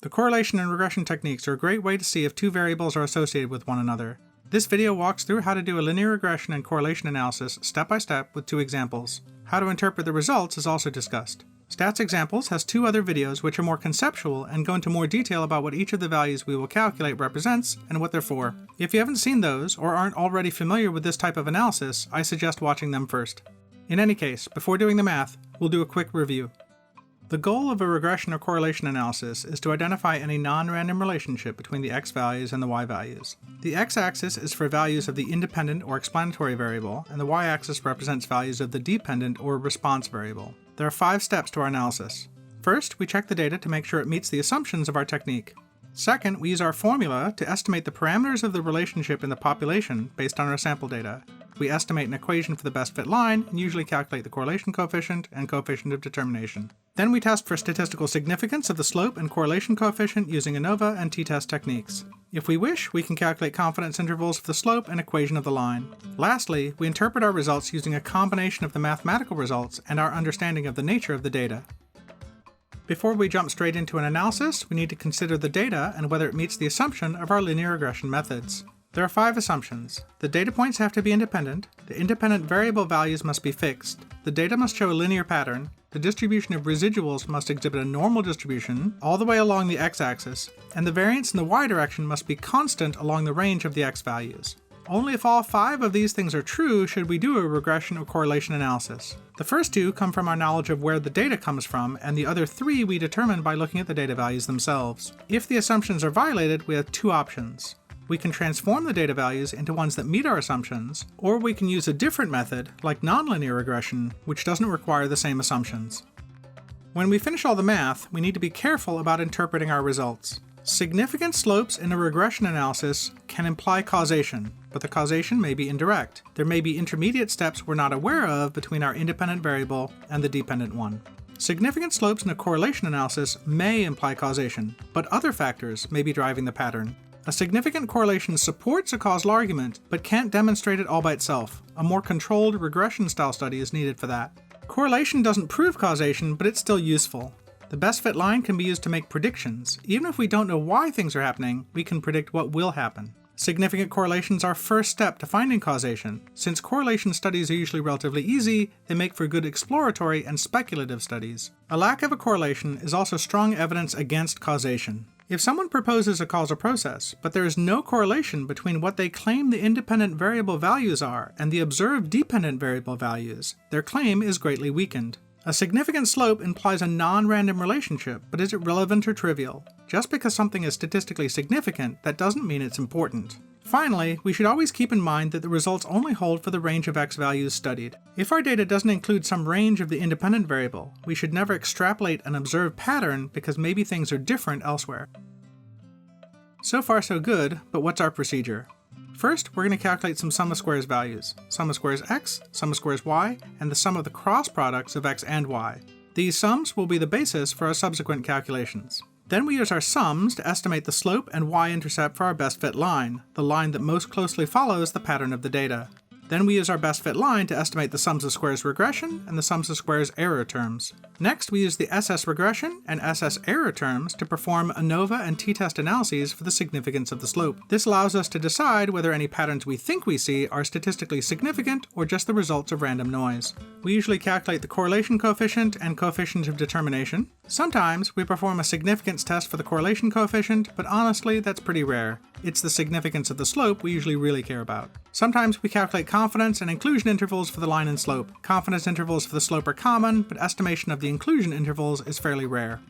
The correlation and regression techniques are a great way to see if two variables are associated with one another. This video walks through how to do a linear regression and correlation analysis step by step with two examples. How to interpret the results is also discussed. Stats Examples has two other videos which are more conceptual and go into more detail about what each of the values we will calculate represents and what they're for. If you haven't seen those or aren't already familiar with this type of analysis, I suggest watching them first. In any case, before doing the math, we'll do a quick review. The goal of a regression or correlation analysis is to identify any non-random relationship between the x values and the y values. The x-axis is for values of the independent or explanatory variable, and the y-axis represents values of the dependent or response variable. There are 5 steps to our analysis. First, we check the data to make sure it meets the assumptions of our technique. Second, we use our formula to estimate the parameters of the relationship in the population based on our sample data. We estimate an equation for the best fit line and usually calculate the correlation coefficient and coefficient of determination. Then we test for statistical significance of the slope and correlation coefficient using ANOVA and t-test techniques. If we wish, we can calculate confidence intervals for the slope and equation of the line. Lastly, we interpret our results using a combination of the mathematical results and our understanding of the nature of the data. Before we jump straight into an analysis, we need to consider the data and whether it meets the assumption of our linear regression methods. There are 5 assumptions. The data points have to be independent, the independent variable values must be fixed, the data must show a linear pattern, the distribution of residuals must exhibit a normal distribution all the way along the x-axis, and the variance in the y direction must be constant along the range of the x values. Only if all 5 of these things are true should we do a regression or correlation analysis. The first 2 come from our knowledge of where the data comes from, and the other 3 we determine by looking at the data values themselves. If the assumptions are violated, we have 2 options. We can transform the data values into ones that meet our assumptions, or we can use a different method, like nonlinear regression, which doesn't require the same assumptions. When we finish all the math, we need to be careful about interpreting our results. Significant slopes in a regression analysis can imply causation, but the causation may be indirect. There may be intermediate steps we're not aware of between our independent variable and the dependent one. Significant slopes in a correlation analysis may imply causation, but other factors may be driving the pattern. A significant correlation supports a causal argument, but can't demonstrate it all by itself. A more controlled regression-style study is needed for that. Correlation doesn't prove causation, but it's still useful. The best fit line can be used to make predictions. Even if we don't know why things are happening, we can predict what will happen. Significant correlations are our first step to finding causation. Since correlation studies are usually relatively easy, they make for good exploratory and speculative studies. A lack of a correlation is also strong evidence against causation. If someone proposes a causal process, but there is no correlation between what they claim the independent variable values are and the observed dependent variable values, their claim is greatly weakened. A significant slope implies a non-random relationship, but is it relevant or trivial? Just because something is statistically significant, that doesn't mean it's important. Finally, we should always keep in mind that the results only hold for the range of x values studied. If our data doesn't include some range of the independent variable, we should never extrapolate an observed pattern because maybe things are different elsewhere. So far so good, but what's our procedure? First, we're going to calculate some sum of squares values. Sum of squares x, sum of squares y, and the sum of the cross products of x and y. These sums will be the basis for our subsequent calculations. Then we use our sums to estimate the slope and y-intercept for our best fit line, the line that most closely follows the pattern of the data. Then we use our best fit line to estimate the sums of squares regression and the sums of squares error terms. Next, we use the SS regression and SS error terms to perform ANOVA and t-test analyses for the significance of the slope. This allows us to decide whether any patterns we think we see are statistically significant or just the results of random noise. We usually calculate the correlation coefficient and coefficient of determination. Sometimes we perform a significance test for the correlation coefficient, but honestly, that's pretty rare. It's the significance of the slope we usually really care about. Sometimes we calculate confidence and inclusion intervals for the line and slope. Confidence intervals for the slope are common, but estimation of the inclusion intervals is fairly rare.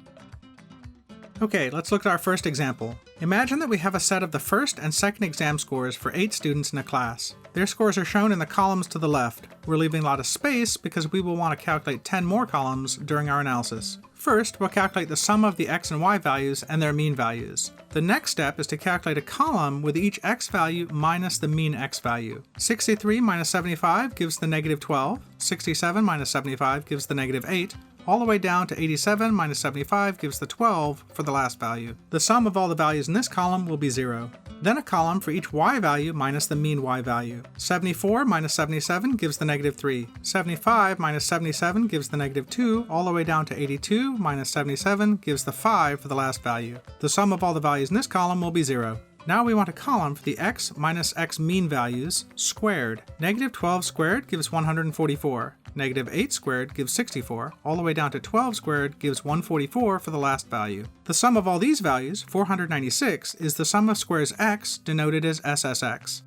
Okay, let's look at our first example. Imagine that we have a set of the first and second exam scores for 8 students in a class. Their scores are shown in the columns to the left. We're leaving a lot of space because we will want to calculate 10 more columns during our analysis. First, we'll calculate the sum of the x and y values and their mean values. The next step is to calculate a column with each x value minus the mean x value. 63 minus 75 gives the negative 12, 67 minus 75 gives the negative 8, all the way down to 87 minus 75 gives the 12 for the last value. The sum of all the values in this column will be 0. Then a column for each y value minus the mean y value. 74 minus 77 gives the negative 3. 75 minus 77 gives the negative 2, all the way down to 82 minus 77 gives the 5 for the last value. The sum of all the values in this column will be 0. Now we want a column for the x minus x mean values squared. Negative 12 squared gives 144. Negative 8 squared gives 64, all the way down to 12 squared gives 144 for the last value. The sum of all these values, 496, is the sum of squares x, denoted as SSX.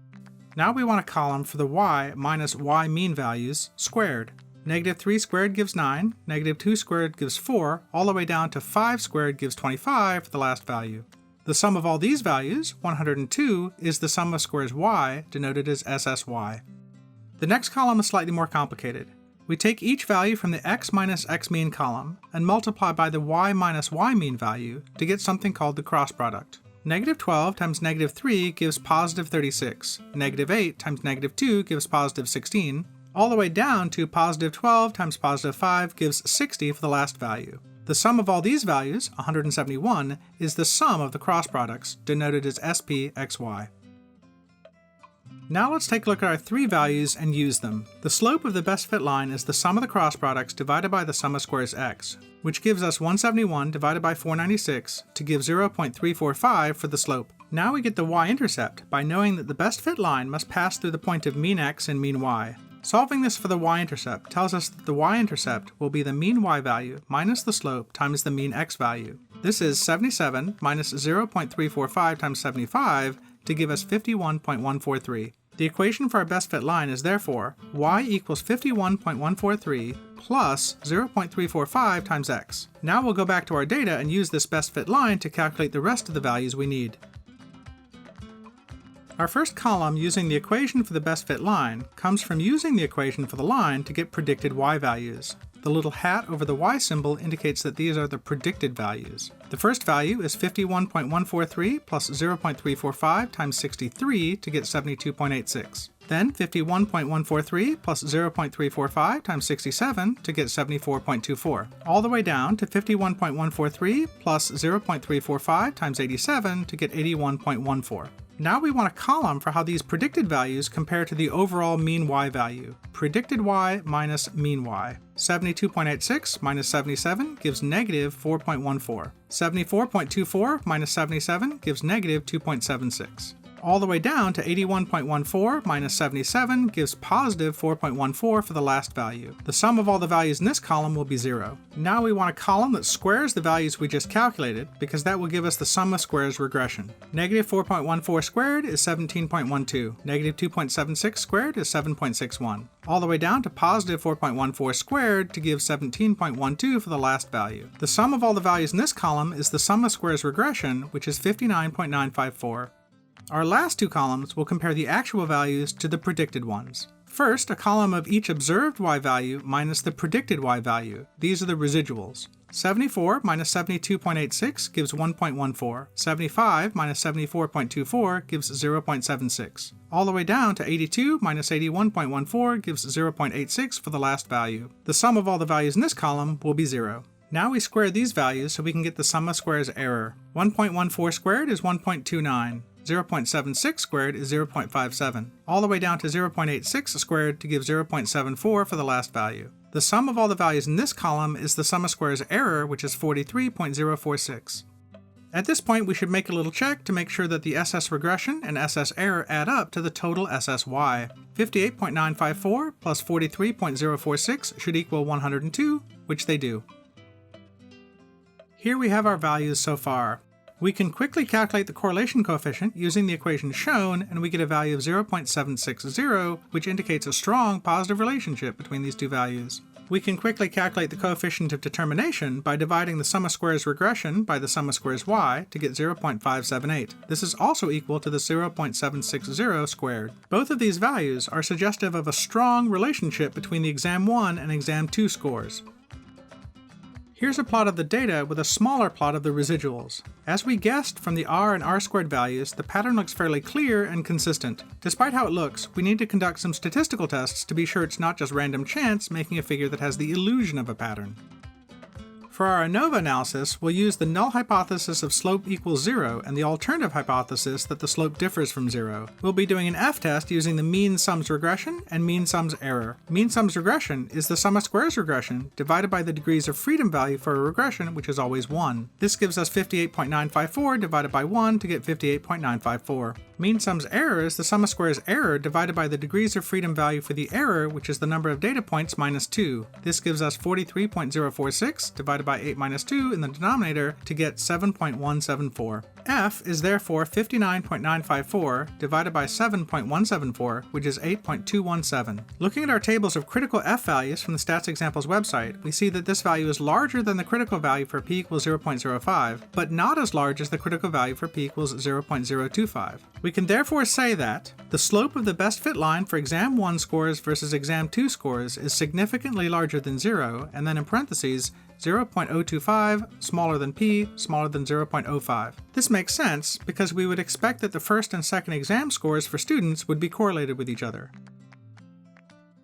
Now we want a column for the y minus y mean values squared. Negative 3 squared gives 9, negative 2 squared gives 4, all the way down to 5 squared gives 25 for the last value. The sum of all these values, 102, is the sum of squares y, denoted as SSY. The next column is slightly more complicated. We take each value from the x minus x mean column and multiply by the y minus y mean value to get something called the cross product. Negative 12 times negative 3 gives positive 36. Negative 8 times negative 2 gives positive 16. All the way down to positive 12 times positive 5 gives 60 for the last value. The sum of all these values, 171, is the sum of the cross products, denoted as SPXY. Now let's take a look at our three values and use them. The slope of the best fit line is the sum of the cross products divided by the sum of squares x, which gives us 171 divided by 496 to give 0.345 for the slope. Now we get the y-intercept by knowing that the best fit line must pass through the point of mean x and mean y. Solving this for the y-intercept tells us that the y-intercept will be the mean y value minus the slope times the mean x value. This is 77 minus 0.345 times 75 to give us 51.143. The equation for our best fit line is therefore y equals 51.143 plus 0.345 times x. Now we'll go back to our data and use this best fit line to calculate the rest of the values we need. Our first column using the equation for the best fit line comes from using the equation for the line to get predicted y values. The little hat over the y symbol indicates that these are the predicted values. The first value is 51.143 plus 0.345 times 63 to get 72.86. Then 51.143 plus 0.345 times 67 to get 74.24. All the way down to 51.143 plus 0.345 times 87 to get 81.14. Now we want a column for how these predicted values compare to the overall mean y value. Predicted y minus mean y. 72.86 minus 77 gives negative 4.14. 74.24 minus 77 gives negative 2.76. All the way down to 81.14 minus 77 gives positive 4.14 for the last value. The sum of all the values in this column will be 0. Now we want a column that squares the values we just calculated, because that will give us the sum of squares regression. Negative 4.14 squared is 17.12. Negative 2.76 squared is 7.61. All the way down to positive 4.14 squared to give 17.12 for the last value. The sum of all the values in this column is the sum of squares regression, which is 59.954. Our last two columns will compare the actual values to the predicted ones. First, a column of each observed y value minus the predicted y value. These are the residuals. 74 minus 72.86 gives 1.14. 75 minus 74.24 gives 0.76. All the way down to 82 minus 81.14 gives 0.86 for the last value. The sum of all the values in this column will be 0. Now we square these values so we can get the sum of squares error. 1.14 squared is 1.29. 0.76 squared is 0.57, all the way down to 0.86 squared to give 0.74 for the last value. The sum of all the values in this column is the sum of squares error, which is 43.046. At this point, we should make a little check to make sure that the SS regression and SS error add up to the total SSY. 58.954 plus 43.046 should equal 102, which they do. Here we have our values so far. We can quickly calculate the correlation coefficient using the equation shown, and we get a value of 0.760, which indicates a strong positive relationship between these two values. We can quickly calculate the coefficient of determination by dividing the sum of squares regression by the sum of squares y to get 0.578. This is also equal to the 0.760 squared. Both of these values are suggestive of a strong relationship between the Exam 1 and Exam 2 scores. Here's a plot of the data with a smaller plot of the residuals. As we guessed from the r and r-squared values, the pattern looks fairly clear and consistent. Despite how it looks, we need to conduct some statistical tests to be sure it's not just random chance making a figure that has the illusion of a pattern. For our ANOVA analysis, we'll use the null hypothesis of slope equals 0 and the alternative hypothesis that the slope differs from 0. We'll be doing an f-test using the mean sums regression and mean sums error. Mean sums regression is the sum of squares regression divided by the degrees of freedom value for a regression, which is always 1. This gives us 58.954 divided by 1 to get 58.954. Mean sums error is the sum of squares error divided by the degrees of freedom value for the error, which is the number of data points minus 2. This gives us 43.046 divided by 8 minus 2 in the denominator to get 7.174. F is therefore 59.954 divided by 7.174, which is 8.217. Looking at our tables of critical F values from the Stats Examples website, we see that this value is larger than the critical value for p equals 0.05, but not as large as the critical value for p equals 0.025. We can therefore say that the slope of the best fit line for exam 1 scores versus exam 2 scores is significantly larger than 0, and then in parentheses, 0.025 smaller than p smaller than 0.05. This makes sense because we would expect that the first and second exam scores for students would be correlated with each other.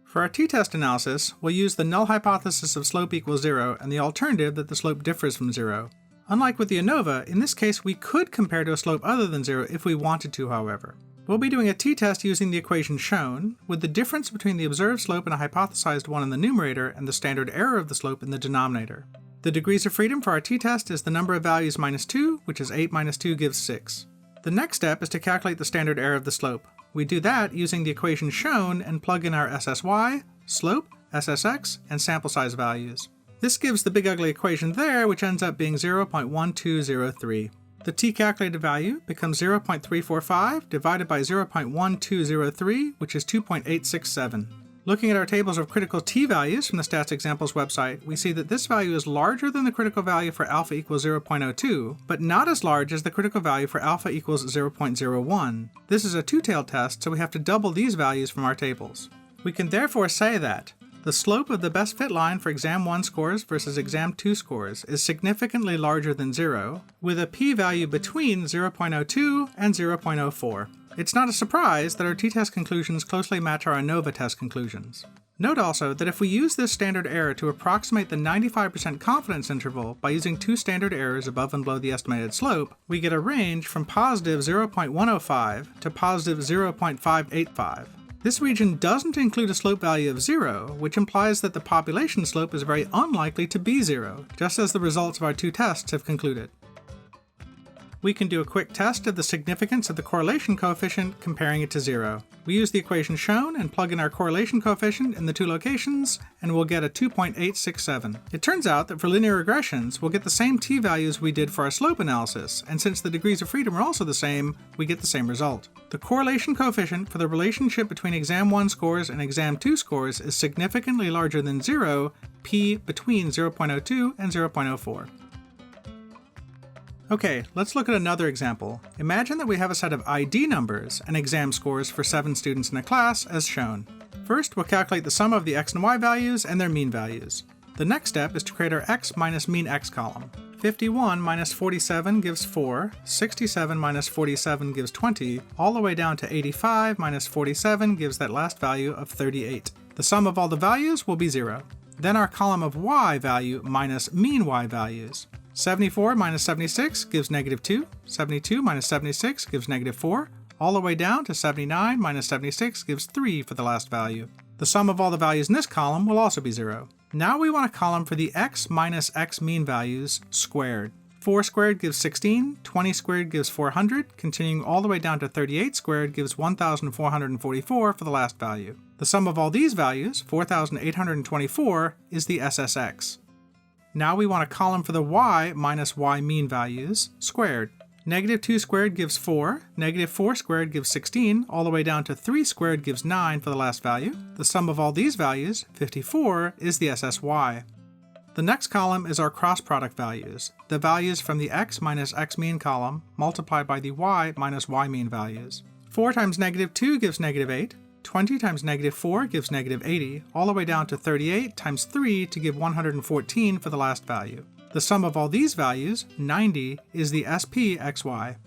For our t-test analysis, we'll use the null hypothesis of slope equals 0 and the alternative that the slope differs from 0. Unlike with the ANOVA, in this case we could compare to a slope other than 0 if we wanted to, however. We'll be doing a t-test using the equation shown, with the difference between the observed slope and a hypothesized one in the numerator and the standard error of the slope in the denominator. The degrees of freedom for our t-test is the number of values minus 2, which is 8 minus 2 gives 6. The next step is to calculate the standard error of the slope. We do that using the equation shown and plug in our SSY, slope, SSX, and sample size values. This gives the big ugly equation there, which ends up being 0.1203. The t-calculated value becomes 0.345 divided by 0.1203, which is 2.867. Looking at our tables of critical t-values from the Stats Examples website, we see that this value is larger than the critical value for alpha equals 0.02, but not as large as the critical value for alpha equals 0.01. This is a two-tailed test, so we have to double these values from our tables. We can therefore say that the slope of the best fit line for exam 1 scores versus exam 2 scores is significantly larger than 0, with a p-value between 0.02 and 0.04. It's not a surprise that our t-test conclusions closely match our ANOVA test conclusions. Note also that if we use this standard error to approximate the 95% confidence interval by using two standard errors above and below the estimated slope, we get a range from positive 0.105 to positive 0.585. This region doesn't include a slope value of 0, which implies that the population slope is very unlikely to be 0, just as the results of our two tests have concluded. We can do a quick test of the significance of the correlation coefficient comparing it to 0. We use the equation shown and plug in our correlation coefficient in the two locations, and we'll get a 2.867. It turns out that for linear regressions, we'll get the same t-values we did for our slope analysis, and since the degrees of freedom are also the same, we get the same result. The correlation coefficient for the relationship between exam 1 scores and exam 2 scores is significantly larger than 0, p between 0.02 and 0.04. Okay, let's look at another example. Imagine that we have a set of ID numbers and exam scores for 7 students in a class, as shown. First, we'll calculate the sum of the x and y values and their mean values. The next step is to create our x minus mean x column. 51 minus 47 gives 4, 67 minus 47 gives 20, all the way down to 85 minus 47 gives that last value of 38. The sum of all the values will be 0. Then our column of y value minus mean y values. 74 minus 76 gives negative 2, 72 minus 76 gives negative 4, all the way down to 79 minus 76 gives 3 for the last value. The sum of all the values in this column will also be 0. Now we want a column for the x minus x mean values squared. 4 squared gives 16, 20 squared gives 400, continuing all the way down to 38 squared gives 1,444 for the last value. The sum of all these values, 4,824, is the SSX. Now we want a column for the y minus y mean values squared. Negative 2 squared gives 4, negative 4 squared gives 16, all the way down to 3 squared gives 9 for the last value. The sum of all these values, 54, is the SSY. The next column is our cross product values, the values from the x minus x mean column multiplied by the y minus y mean values. 4 times negative 2 gives negative 8. 20 times negative 4 gives negative 80, all the way down to 38 times 3 to give 114 for the last value. The sum of all these values, 90, is the SPXY.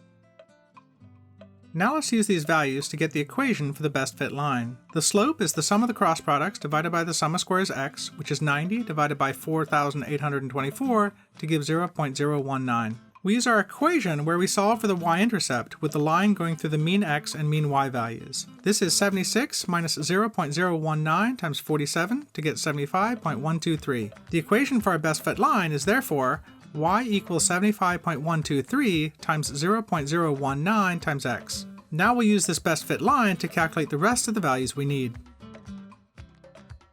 Now let's use these values to get the equation for the best fit line. The slope is the sum of the cross products divided by the sum of squares x, which is 90 divided by 4,824 to give 0.019. We use our equation where we solve for the y-intercept with the line going through the mean x and mean y values. This is 76 minus 0.019 times 47 to get 75.123. The equation for our best fit line is therefore y equals 75.123 times 0.019 times x. Now we'll use this best fit line to calculate the rest of the values we need.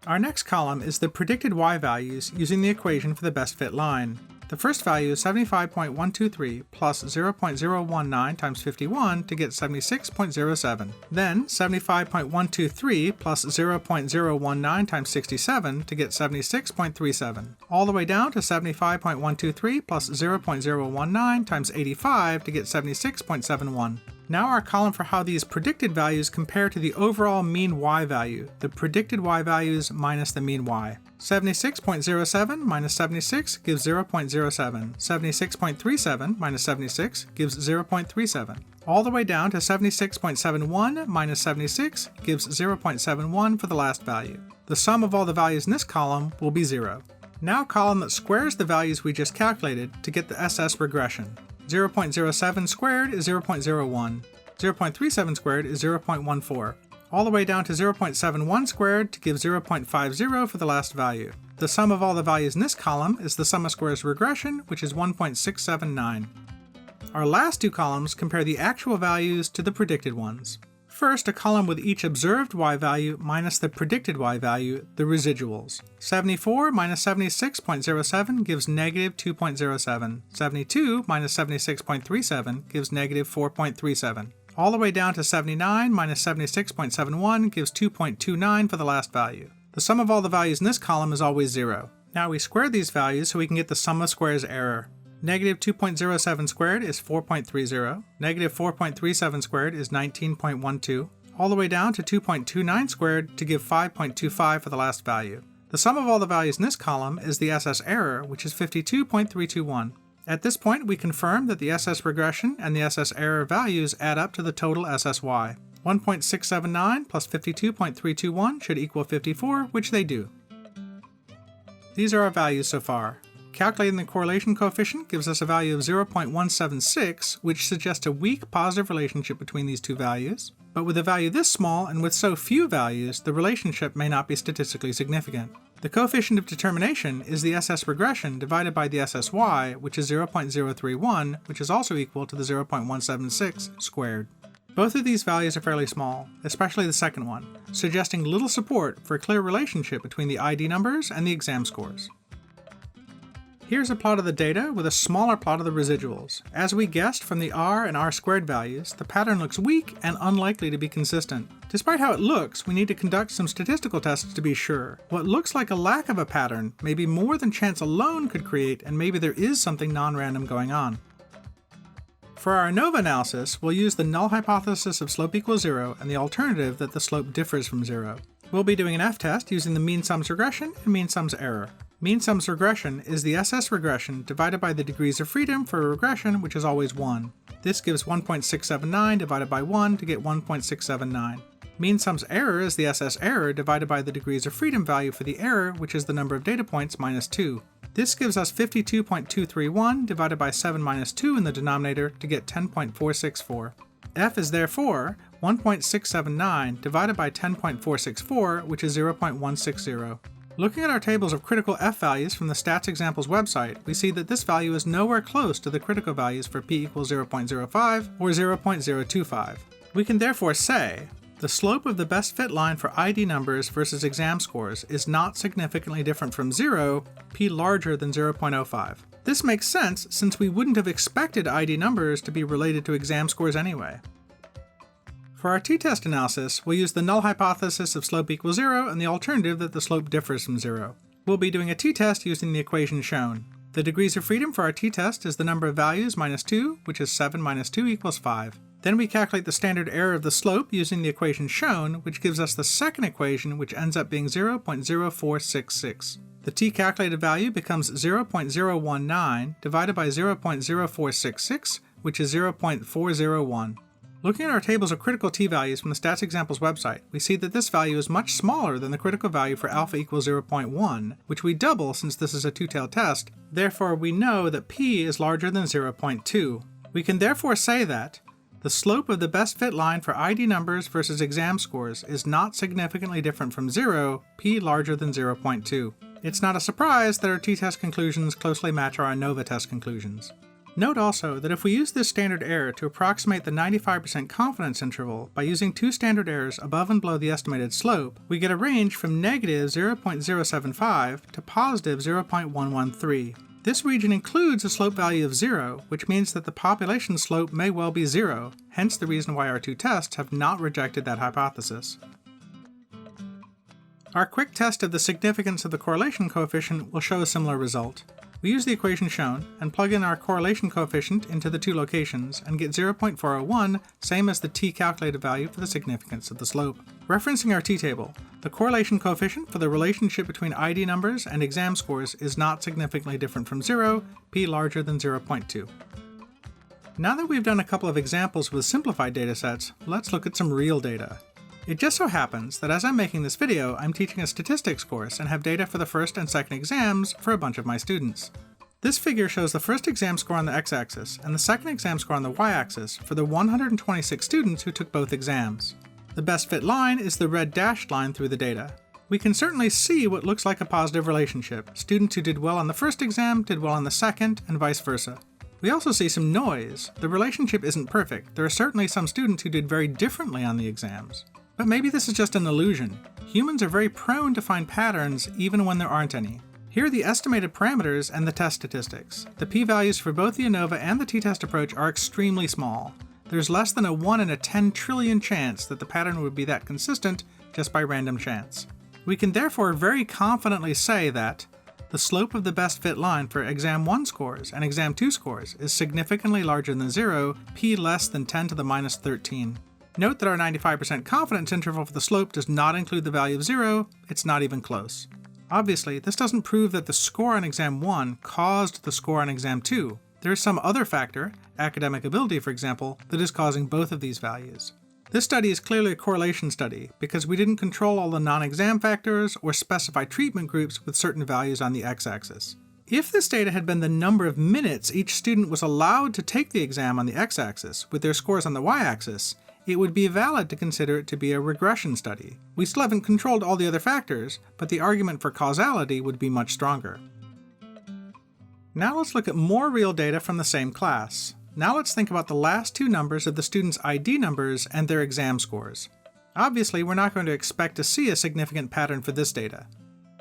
Our next column is the predicted y values using the equation for the best fit line. The first value is 75.123 plus 0.019 times 51 to get 76.07. Then 75.123 plus 0.019 times 67 to get 76.37. All the way down to 75.123 plus 0.019 times 85 to get 76.71. Now our column for how these predicted values compare to the overall mean y value, the predicted y values minus the mean y. 76.07 minus 76 gives 0.07. 76.37 minus 76 gives 0.37. All the way down to 76.71 minus 76 gives 0.71 for the last value. The sum of all the values in this column will be 0. Now a column that squares the values we just calculated to get the SS regression. 0.07 squared is 0.01. 0.37 squared is 0.14. All the way down to 0.71 squared to give 0.50 for the last value. The sum of all the values in this column is the sum of squares regression, which is 1.679. Our last two columns compare the actual values to the predicted ones. First, a column with each observed y value minus the predicted y value, the residuals. 74 minus 76.07 gives negative 2.07. 72 minus 76.37 gives negative 4.37. All the way down to 79 minus 76.71 gives 2.29 for the last value. The sum of all the values in this column is always 0. Now we square these values so we can get the sum of squares error. Negative 2.07 squared is 4.30. Negative 4.37 squared is 19.12. All the way down to 2.29 squared to give 5.25 for the last value. The sum of all the values in this column is the SS error, which is 52.321. At this point, we confirm that the SS regression and the SS error values add up to the total SSY. 1.679 plus 52.321 should equal 54, which they do. These are our values so far. Calculating the correlation coefficient gives us a value of 0.176, which suggests a weak positive relationship between these two values. But with a value this small and with so few values, the relationship may not be statistically significant. The coefficient of determination is the SS regression divided by the SSY, which is 0.031, which is also equal to the 0.176 squared. Both of these values are fairly small, especially the second one, suggesting little support for a clear relationship between the ID numbers and the exam scores. Here's a plot of the data with a smaller plot of the residuals. As we guessed from the R and R squared values, the pattern looks weak and unlikely to be consistent. Despite how it looks, we need to conduct some statistical tests to be sure. What looks like a lack of a pattern may be more than chance alone could create, and maybe there is something non-random going on. For our ANOVA analysis, we'll use the null hypothesis of slope equals 0 and the alternative that the slope differs from 0. We'll be doing an F-test using the mean sums regression and mean sums error. Mean sums regression is the SS regression divided by the degrees of freedom for a regression, which is always 1. This gives 1.679 divided by 1 to get 1.679. Mean sums error is the SS error divided by the degrees of freedom value for the error, which is the number of data points minus 2. This gives us 52.231 divided by 7 minus 2 in the denominator to get 10.464. F is therefore 1.679 divided by 10.464, which is 0.160. Looking at our tables of critical F values from the Stats Examples website, we see that this value is nowhere close to the critical values for p equals 0.05 or 0.025. We can therefore say the slope of the best fit line for ID numbers versus exam scores is not significantly different from 0, p larger than 0.05. This makes sense since we wouldn't have expected ID numbers to be related to exam scores anyway. For our t-test analysis, we'll use the null hypothesis of slope equals 0 and the alternative that the slope differs from 0. We'll be doing a t-test using the equation shown. The degrees of freedom for our t-test is the number of values minus 2, which is 7 minus 2 equals 5. Then we calculate the standard error of the slope using the equation shown, which gives us the second equation, which ends up being 0.0466. The t-calculated value becomes 0.019 divided by 0.0466, which is 0.401. Looking at our tables of critical t-values from the Stats Examples website, we see that this value is much smaller than the critical value for alpha equals 0.1, which we double since this is a two-tailed test. Therefore, we know that p is larger than 0.2. We can therefore say that the slope of the best fit line for ID numbers versus exam scores is not significantly different from 0, p larger than 0.2. It's not a surprise that our t-test conclusions closely match our ANOVA test conclusions. Note also that if we use this standard error to approximate the 95% confidence interval by using two standard errors above and below the estimated slope, we get a range from negative 0.075 to positive 0.113. This region includes a slope value of 0, which means that the population slope may well be 0, hence the reason why our two tests have not rejected that hypothesis. Our quick test of the significance of the correlation coefficient will show a similar result. We use the equation shown and plug in our correlation coefficient into the two locations and get 0.401, same as the t-calculated value for the significance of the slope. Referencing our t-table, the correlation coefficient for the relationship between ID numbers and exam scores is not significantly different from 0, p larger than 0.2. Now that we've done a couple of examples with simplified datasets, let's look at some real data. It just so happens that as I'm making this video, I'm teaching a statistics course and have data for the first and second exams for a bunch of my students. This figure shows the first exam score on the x-axis and the second exam score on the y-axis for the 126 students who took both exams. The best fit line is the red dashed line through the data. We can certainly see what looks like a positive relationship. Students who did well on the first exam did well on the second, and vice versa. We also see some noise. The relationship isn't perfect. There are certainly some students who did very differently on the exams. But maybe this is just an illusion. Humans are very prone to find patterns even when there aren't any. Here are the estimated parameters and the test statistics. The p-values for both the ANOVA and the t-test approach are extremely small. There's less than a 1 in a 10 trillion chance that the pattern would be that consistent just by random chance. We can therefore very confidently say that the slope of the best fit line for exam 1 scores and exam 2 scores is significantly larger than 0, p less than 10 to the minus 13. Note that our 95% confidence interval for the slope does not include the value of 0, it's not even close. Obviously, this doesn't prove that the score on exam 1 caused the score on exam 2. There is some other factor, academic ability for example, that is causing both of these values. This study is clearly a correlation study because we didn't control all the non-exam factors or specify treatment groups with certain values on the x-axis. If this data had been the number of minutes each student was allowed to take the exam on the x-axis with their scores on the y-axis, it would be valid to consider it to be a regression study. We still haven't controlled all the other factors, but the argument for causality would be much stronger. Now let's look at more real data from the same class. Now let's think about the last two numbers of the students' ID numbers and their exam scores. Obviously, we're not going to expect to see a significant pattern for this data.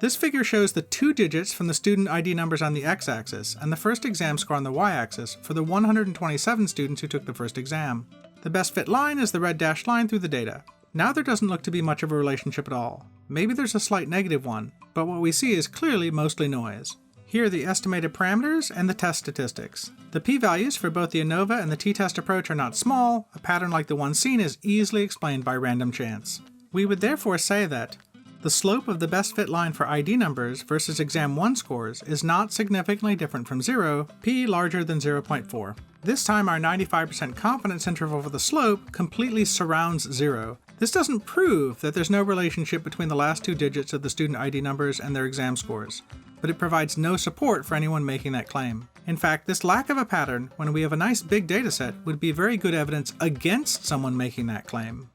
This figure shows the two digits from the student ID numbers on the x-axis and the first exam score on the y-axis for the 127 students who took the first exam. The best fit line is the red dashed line through the data. Now there doesn't look to be much of a relationship at all. Maybe there's a slight negative one, but what we see is clearly mostly noise. Here are the estimated parameters and the test statistics. The p-values for both the ANOVA and the t-test approach are not small. A pattern like the one seen is easily explained by random chance. We would therefore say that the slope of the best fit line for ID numbers versus exam 1 scores is not significantly different from 0, p larger than 0.4. This time our 95% confidence interval for the slope completely surrounds 0. This doesn't prove that there's no relationship between the last two digits of the student ID numbers and their exam scores, but it provides no support for anyone making that claim. In fact, this lack of a pattern, when we have a nice big dataset, would be very good evidence against someone making that claim.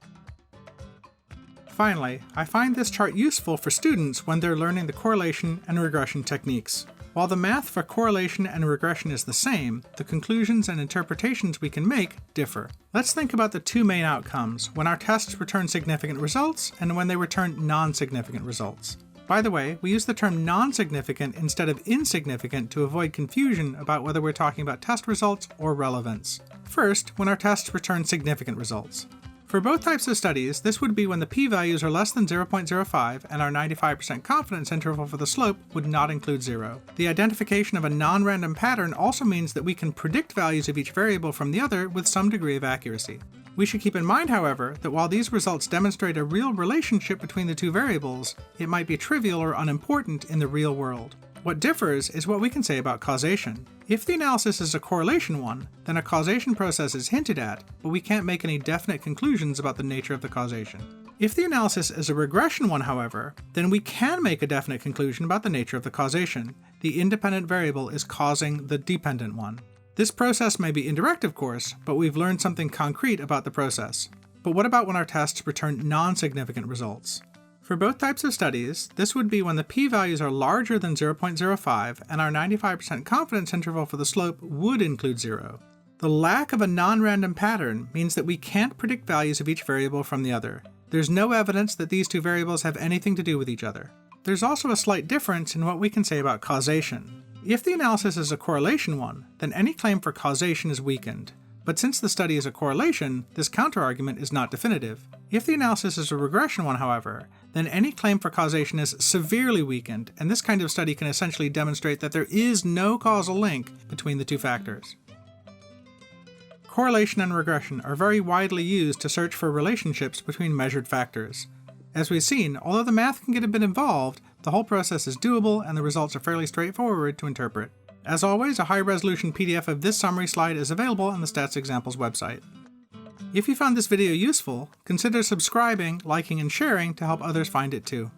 Finally, I find this chart useful for students when they're learning the correlation and regression techniques. While the math for correlation and regression is the same, the conclusions and interpretations we can make differ. Let's think about the two main outcomes, when our tests return significant results and when they return non-significant results. By the way, we use the term non-significant instead of insignificant to avoid confusion about whether we're talking about test results or relevance. First, when our tests return significant results. For both types of studies, this would be when the p-values are less than 0.05 and our 95% confidence interval for the slope would not include 0. The identification of a non-random pattern also means that we can predict values of each variable from the other with some degree of accuracy. We should keep in mind, however, that while these results demonstrate a real relationship between the two variables, it might be trivial or unimportant in the real world. What differs is what we can say about causation. If the analysis is a correlation one, then a causation process is hinted at, but we can't make any definite conclusions about the nature of the causation. If the analysis is a regression one, however, then we can make a definite conclusion about the nature of the causation. The independent variable is causing the dependent one. This process may be indirect, of course, but we've learned something concrete about the process. But what about when our tests return non-significant results? For both types of studies, this would be when the p-values are larger than 0.05 and our 95% confidence interval for the slope would include 0. The lack of a non-random pattern means that we can't predict values of each variable from the other. There's no evidence that these two variables have anything to do with each other. There's also a slight difference in what we can say about causation. If the analysis is a correlation one, then any claim for causation is weakened. But since the study is a correlation, this counterargument is not definitive. If the analysis is a regression one, however, then any claim for causation is severely weakened, and this kind of study can essentially demonstrate that there is no causal link between the two factors. Correlation and regression are very widely used to search for relationships between measured factors. As we've seen, although the math can get a bit involved, the whole process is doable and the results are fairly straightforward to interpret. As always, a high-resolution PDF of this summary slide is available on the Stats Examples website. If you found this video useful, consider subscribing, liking, and sharing to help others find it too.